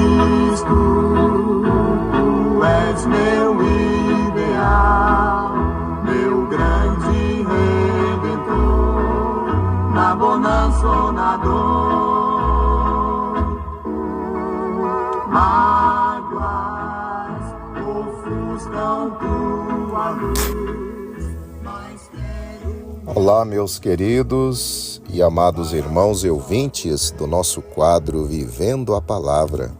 Cristo, tu és meu ideal, meu grande Redentor, na bonança ou na dor. Mágoas ofuscam tua luz, mas quero... Olá, meus queridos e amados irmãos e ouvintes do nosso quadro Vivendo a Palavra.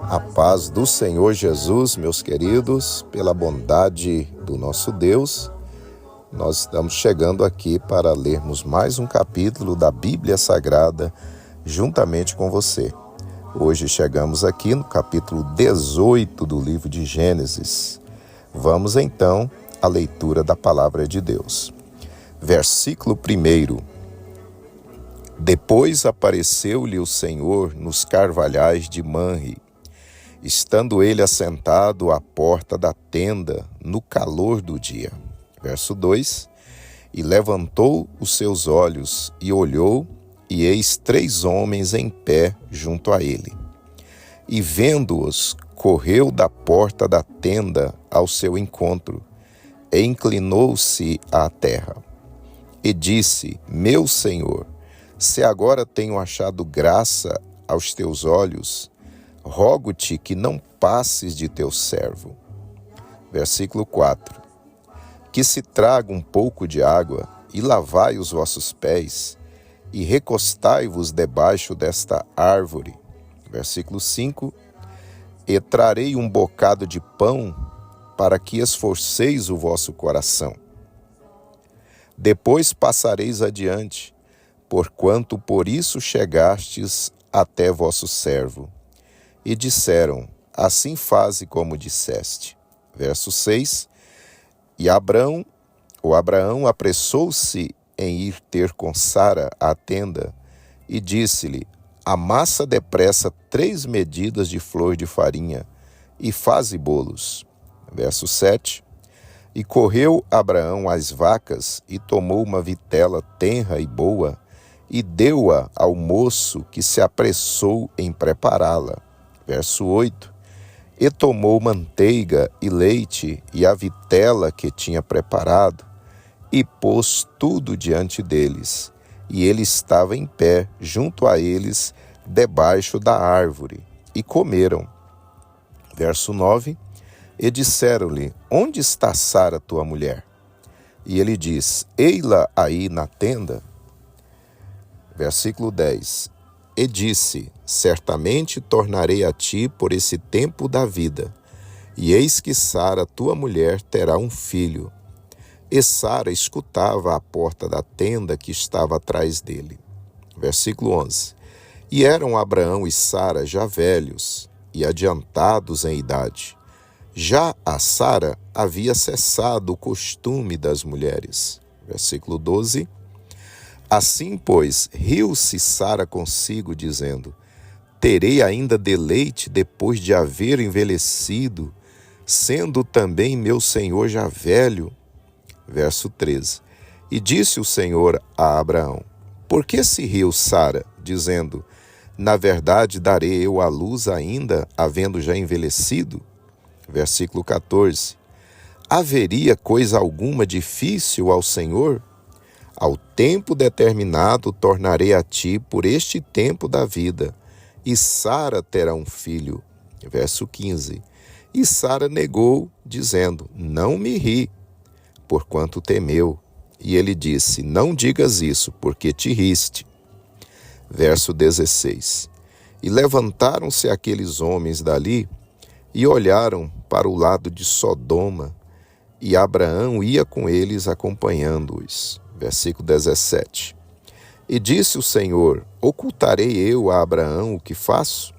A paz do Senhor Jesus, meus queridos, pela bondade do nosso Deus, nós estamos chegando aqui para lermos mais um capítulo da Bíblia Sagrada juntamente com você. Hoje chegamos aqui no capítulo 18 do livro de Gênesis. Vamos então à leitura da Palavra de Deus. Versículo 1. Depois apareceu-lhe o Senhor nos carvalhais de Manre, estando ele assentado à porta da tenda no calor do dia. Verso 2. E levantou os seus olhos e olhou, e eis 3 homens em pé junto a ele. E vendo-os, correu da porta da tenda ao seu encontro, e inclinou-se à terra. E disse: Meu Senhor, se agora tenho achado graça aos teus olhos, rogo-te que não passes de teu servo. Versículo 4. Que se traga um pouco de água, e lavai os vossos pés, e recostai-vos debaixo desta árvore. Versículo 5. E trarei um bocado de pão, para que esforceis o vosso coração. Depois passareis adiante, porquanto por isso chegastes até vosso servo. E disseram: Assim faze como disseste. Verso 6. E Abraão apressou-se em ir ter com Sara à tenda, e disse-lhe: Amassa depressa 3 medidas de flor de farinha, e faze bolos. Verso 7. E correu Abraão às vacas, e tomou uma vitela tenra e boa, e deu-a ao moço que se apressou em prepará-la. Verso 8. E tomou manteiga e leite, e a vitela que tinha preparado, e pôs tudo diante deles. E ele estava em pé, junto a eles, debaixo da árvore, e comeram. Verso 9. E disseram-lhe: Onde está Sara, tua mulher? E ele diz: Ei-la aí na tenda. Versículo 10. E disse: Certamente tornarei a ti por esse tempo da vida, e eis que Sara, tua mulher, terá um filho. E Sara escutava à porta da tenda que estava atrás dele. Versículo 11. E eram Abraão e Sara já velhos e adiantados em idade. Já a Sara havia cessado o costume das mulheres. Versículo 12. Assim, pois, riu-se Sara consigo, dizendo: Terei ainda deleite depois de haver envelhecido, sendo também meu senhor já velho. Verso 13. E disse o Senhor a Abraão: Por que se riu Sara, dizendo: Na verdade darei eu à luz ainda, havendo já envelhecido? Versículo 14. Haveria coisa alguma difícil ao Senhor? Ao tempo determinado tornarei a ti por este tempo da vida, e Sara terá um filho. Verso 15. E Sara negou, dizendo: Não me ri, porquanto temeu. E ele disse: Não digas isso, porque te riste. Verso 16. E levantaram-se aqueles homens dali, e olharam para o lado de Sodoma, e Abraão ia com eles acompanhando-os. Versículo 17. E disse o Senhor: Ocultarei eu a Abraão o que faço?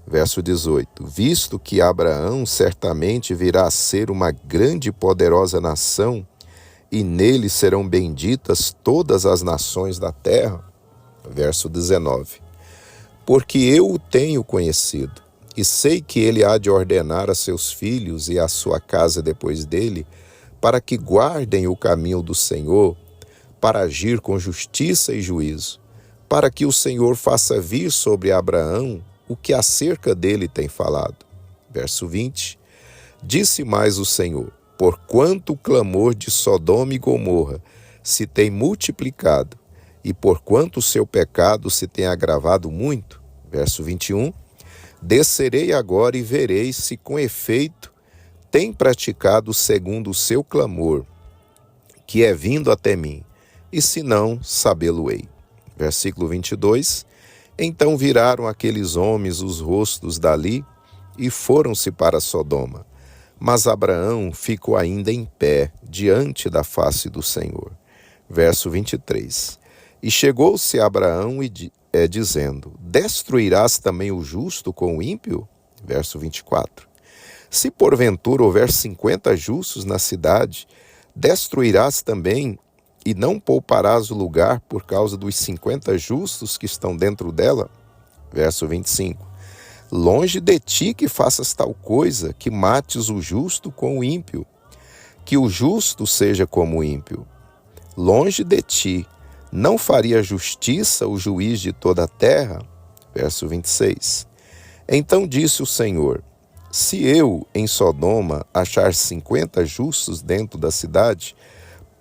Verso 18. Visto que Abraão certamente virá a ser uma grande e poderosa nação, e nele serão benditas todas as nações da terra. Verso 19. Porque eu o tenho conhecido, e sei que ele há de ordenar a seus filhos e a sua casa depois dele, para que guardem o caminho do Senhor, para agir com justiça e juízo, para que o Senhor faça vir sobre Abraão o que acerca dele tem falado. Verso 20. Disse mais o Senhor: porquanto o clamor de Sodoma e Gomorra se tem multiplicado, e porquanto o seu pecado se tem agravado muito. Verso 21. Descerei agora e verei se com efeito tem praticado segundo o seu clamor, que é vindo até mim, e se não, sabê-lo-ei. Versículo 22. Então viraram aqueles homens os rostos dali e foram-se para Sodoma. Mas Abraão ficou ainda em pé diante da face do Senhor. Verso 23. E chegou-se Abraão dizendo: destruirás também o justo com o ímpio? Verso 24. Se porventura houver 50 justos na cidade, destruirás também e não pouparás o lugar por causa dos 50 justos que estão dentro dela? Verso 25. Longe de ti que faças tal coisa, que mates o justo com o ímpio, que o justo seja como o ímpio. Longe de ti, não faria justiça o juiz de toda a terra? Verso 26. Então disse o Senhor: se eu, em Sodoma, achar 50 justos dentro da cidade,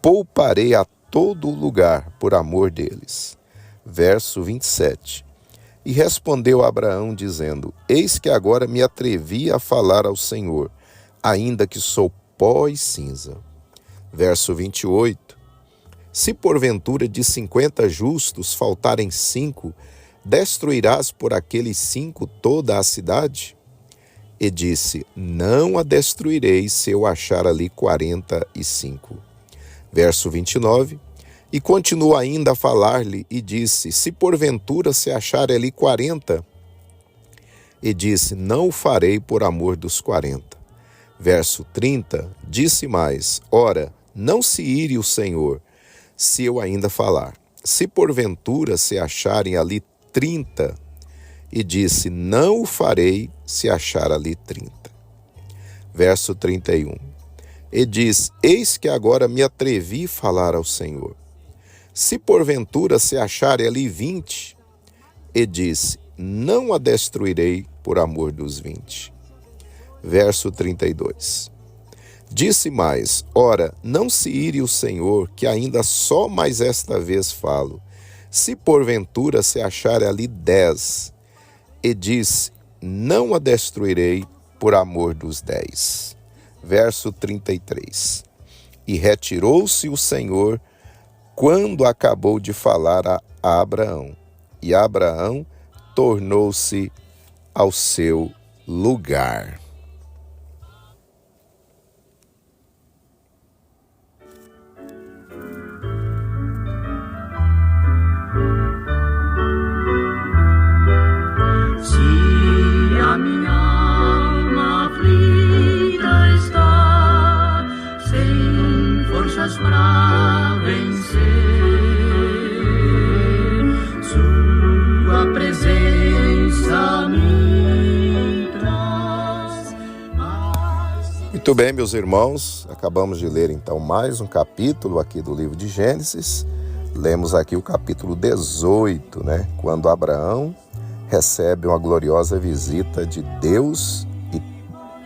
pouparei a todo o lugar por amor deles. Verso 27. E respondeu Abraão, dizendo: eis que agora me atrevi a falar ao Senhor, ainda que sou pó e cinza. Verso 28. Se porventura de 50 justos faltarem 5, destruirás por aqueles 5 toda a cidade? E disse: não a destruirei se eu achar ali 45. Verso 29. E continua ainda a falar-lhe e disse: se porventura se achar ali 40. E disse: não o farei por amor dos 40. Verso 30. Disse mais: ora, não se ire o Senhor, se eu ainda falar. Se porventura se acharem ali 30. E disse: não o farei se achar ali 30. Verso 31. E diz: eis que agora me atrevi a falar ao Senhor. Se porventura se acharem ali 20. E disse: não a destruirei por amor dos 20. Verso 32. Disse mais: ora, não se ire o Senhor, que ainda só mais esta vez falo. Se porventura se acharem ali 10. E disse: não a destruirei por amor dos 10. Verso 33. E retirou-se o Senhor quando acabou de falar a Abraão. E Abraão tornou-se ao seu lugar. Pra vencer, sua presença me traz. Muito bem, meus irmãos, acabamos de ler então mais um capítulo aqui do livro de Gênesis. Lemos aqui o capítulo 18, né? Quando Abraão recebe uma gloriosa visita de Deus e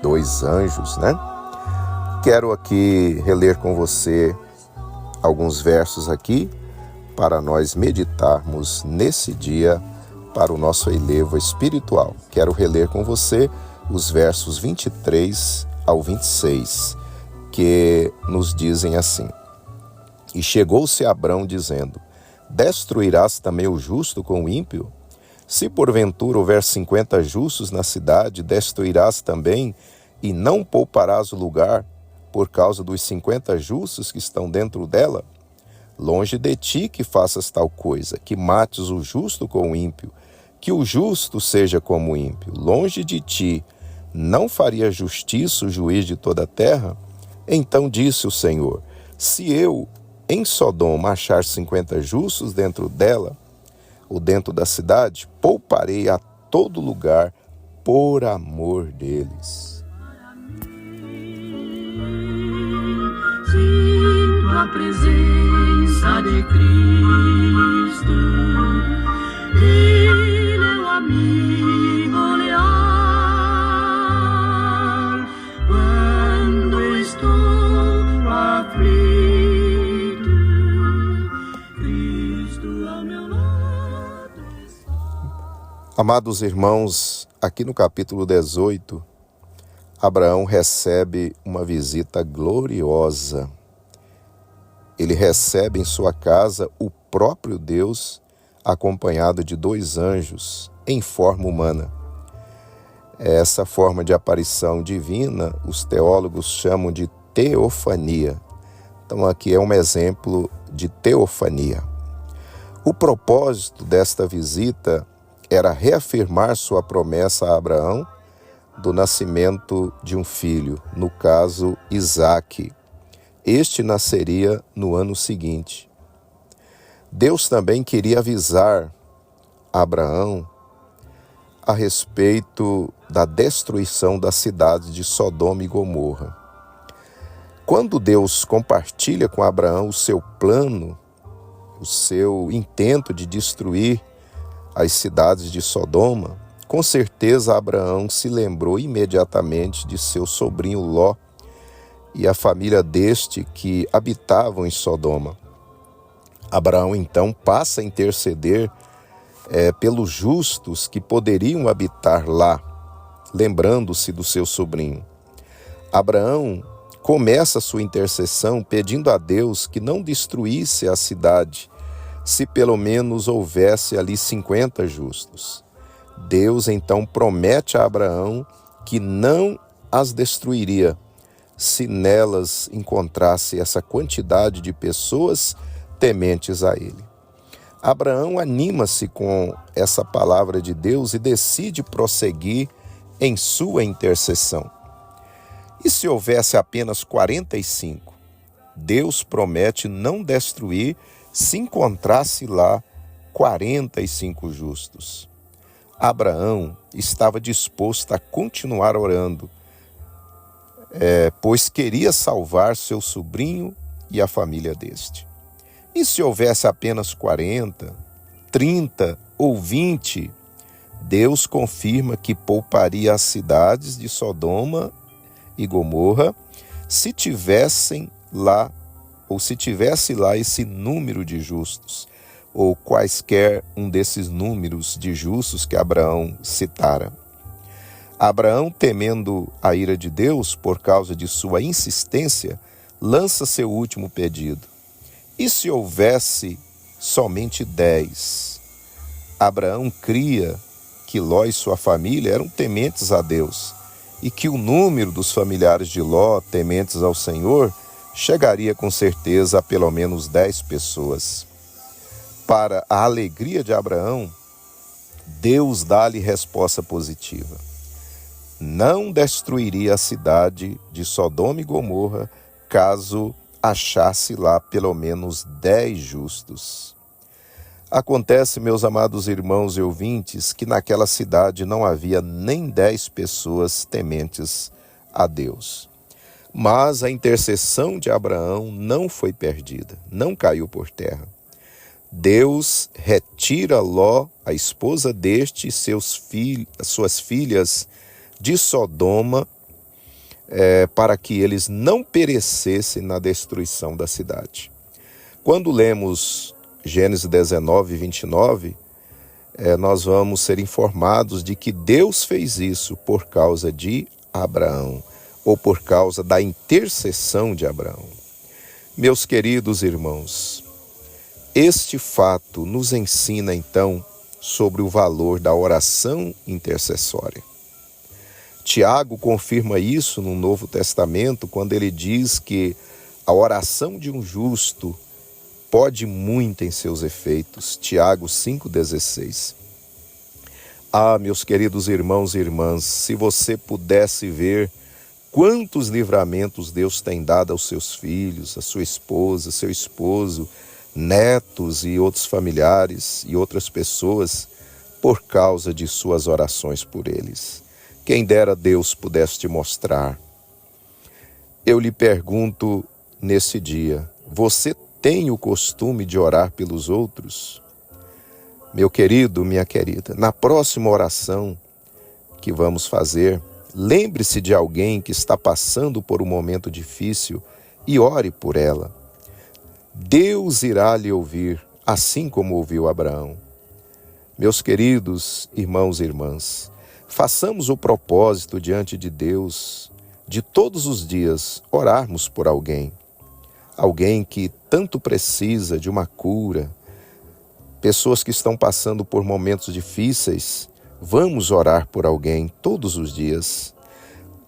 2 anjos, né? Quero aqui reler com você alguns versos aqui para nós meditarmos nesse dia para o nosso elevo espiritual. Quero reler com você os versos 23 ao 26, que nos dizem assim: e chegou-se Abrão dizendo: destruirás também o justo com o ímpio? Se porventura houver 50 justos na cidade, destruirás também e não pouparás o lugar por causa dos 50 justos que estão dentro dela? Longe de ti que faças tal coisa, que mates o justo com o ímpio, que o justo seja como o ímpio. Longe de ti, não faria justiça o juiz de toda a terra? Então disse o Senhor: se eu, em Sodoma, achar 50 justos dentro dela, ou dentro da cidade, pouparei a todo lugar por amor deles. Sinto a presença de Cristo, Ele é o amigo Amados irmãos, aqui no capítulo 18, Abraão recebe uma visita gloriosa. Ele recebe em sua casa o próprio Deus, acompanhado de 2 anjos em forma humana. Essa forma de aparição divina, os teólogos chamam de teofania. Então aqui é um exemplo de teofania. O propósito desta visita era reafirmar sua promessa a Abraão do nascimento de um filho, no caso Isaque. Este nasceria no ano seguinte. Deus também queria avisar Abraão a respeito da destruição das cidades de Sodoma e Gomorra. Quando Deus compartilha com Abraão o seu plano, o seu intento de destruir as cidades de Sodoma, com certeza Abraão se lembrou imediatamente de seu sobrinho Ló e a família deste que habitavam em Sodoma. Abraão então passa a interceder pelos justos que poderiam habitar lá, lembrando-se do seu sobrinho. Abraão começa sua intercessão pedindo a Deus que não destruísse a cidade, se pelo menos houvesse ali 50 justos. Deus então promete a Abraão que não as destruiria, se nelas encontrasse essa quantidade de pessoas tementes a ele. Abraão anima-se com essa palavra de Deus e decide prosseguir em sua intercessão. E se houvesse apenas 45? Deus promete não destruir se encontrasse lá 45 justos. Abraão estava disposto a continuar orando, pois queria salvar seu sobrinho e a família deste. E se houvesse apenas 40, 30 ou 20, Deus confirma que pouparia as cidades de Sodoma e Gomorra se tivesse lá esse número de justos, ou quaisquer um desses números de justos que Abraão citara. Abraão, temendo a ira de Deus por causa de sua insistência, lança seu último pedido. E se houvesse somente 10? Abraão cria que Ló e sua família eram tementes a Deus e que o número dos familiares de Ló, tementes ao Senhor, chegaria com certeza a pelo menos 10 pessoas. Para a alegria de Abraão, Deus dá-lhe resposta positiva. Não destruiria a cidade de Sodoma e Gomorra caso achasse lá pelo menos 10 justos. Acontece, meus amados irmãos e ouvintes, que naquela cidade não havia nem 10 pessoas tementes a Deus. Mas a intercessão de Abraão não foi perdida, não caiu por terra. Deus retira Ló, a esposa deste, e suas filhas de Sodoma, para que eles não perecessem na destruição da cidade. Quando lemos Gênesis 19, 29, nós vamos ser informados de que Deus fez isso por causa de Abraão, ou por causa da intercessão de Abraão. Meus queridos irmãos, este fato nos ensina então sobre o valor da oração intercessória. Tiago confirma isso no Novo Testamento quando ele diz que a oração de um justo pode muito em seus efeitos. Tiago 5,16. Ah, meus queridos irmãos e irmãs, se você pudesse ver quantos livramentos Deus tem dado aos seus filhos, a sua esposa, seu esposo, netos e outros familiares e outras pessoas por causa de suas orações por eles. Quem dera Deus pudesse te mostrar. Eu lhe pergunto nesse dia, você tem o costume de orar pelos outros? Meu querido, minha querida, na próxima oração que vamos fazer, lembre-se de alguém que está passando por um momento difícil e ore por ela. Deus irá lhe ouvir, assim como ouviu Abraão. Meus queridos irmãos e irmãs, façamos o propósito diante de Deus de todos os dias orarmos por alguém. Alguém que tanto precisa de uma cura, pessoas que estão passando por momentos difíceis. Vamos orar por alguém todos os dias.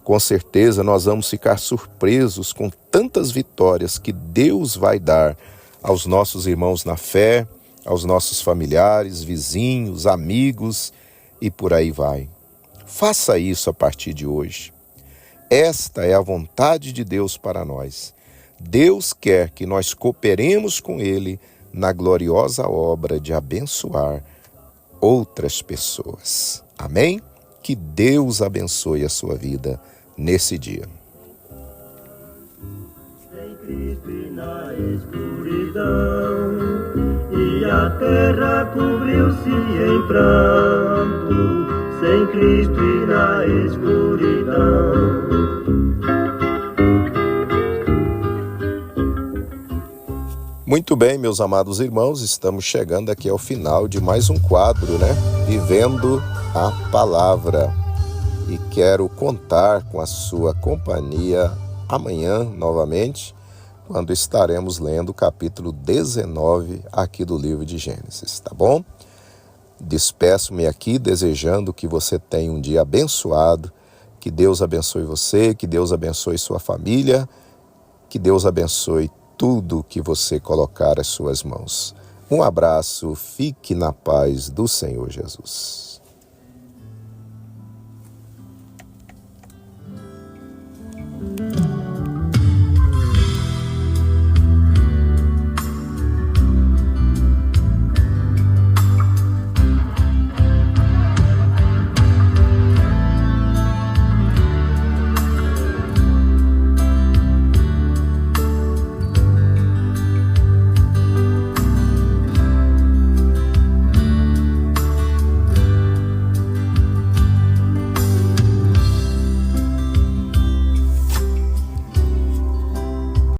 Com certeza nós vamos ficar surpresos com tantas vitórias que Deus vai dar aos nossos irmãos na fé, aos nossos familiares, vizinhos, amigos e por aí vai. Faça isso a partir de hoje. Esta é a vontade de Deus para nós. Deus quer que nós cooperemos com Ele na gloriosa obra de abençoar outras pessoas. Amém? Que Deus abençoe a sua vida nesse dia. Sem Cristo e na escuridão, e a terra cobriu-se em pranto. Sem Cristo e na escuridão. Muito bem, meus amados irmãos, estamos chegando aqui ao final de mais um quadro, Vivendo a Palavra. E quero contar com a sua companhia amanhã, novamente, quando estaremos lendo o capítulo 19 aqui do livro de Gênesis, tá bom? Despeço-me aqui desejando que você tenha um dia abençoado, que Deus abençoe você, que Deus abençoe sua família, que Deus abençoe tudo que você colocar às suas mãos. Um abraço, fique na paz do Senhor Jesus.